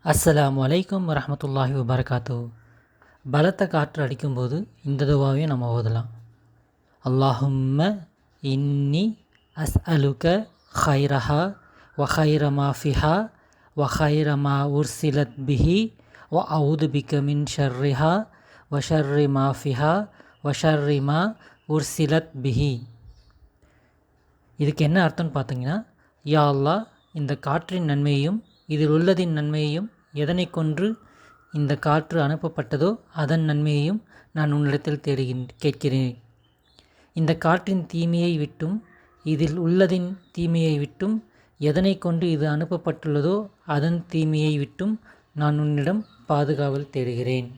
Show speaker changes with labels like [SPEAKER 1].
[SPEAKER 1] அஸ்ஸலாமு அலைக்கும் வரஹ்மத்துல்லாஹி வபரகாத்துஹு. பலத்த காற்று அடிக்கும்போது இந்த துவாவையும் நம்ம ஓதலாம். அல்லாஹும்ம இன்னி அஸ்அலுக ஹைரஹா வ ஹைர மா ஃபிஹா வ ஹைர மா உர்சிலத் பிஹி வ அஊது பிக மின் ஷர்ரிஹா வ ஷர்ரி மா ஃபிஹா வ ஷர்ரி மா உர்சிலத் பிஹி. இதுக்கு என்ன அர்த்தம்னு பார்த்தீங்கன்னா, யா அல்லாஹ், இந்த காற்றின் நன்மையையும் இதில் உள்ளதின் நன்மையையும் எதனை கொன்று இந்த காற்று அனுப்பப்பட்டதோ அதன் நன்மையையும் நான் உன்னிடத்தில் கேட்கிறேன். இந்த காற்றின் தீமையை விட்டும் இதில் உள்ளதின் தீமையை விட்டும் எதனை கொண்டு இது அனுப்பப்பட்டுள்ளதோ அதன் தீமையை விட்டும் நான் உன்னிடம் பாதுகாவல் தேடுகிறேன்.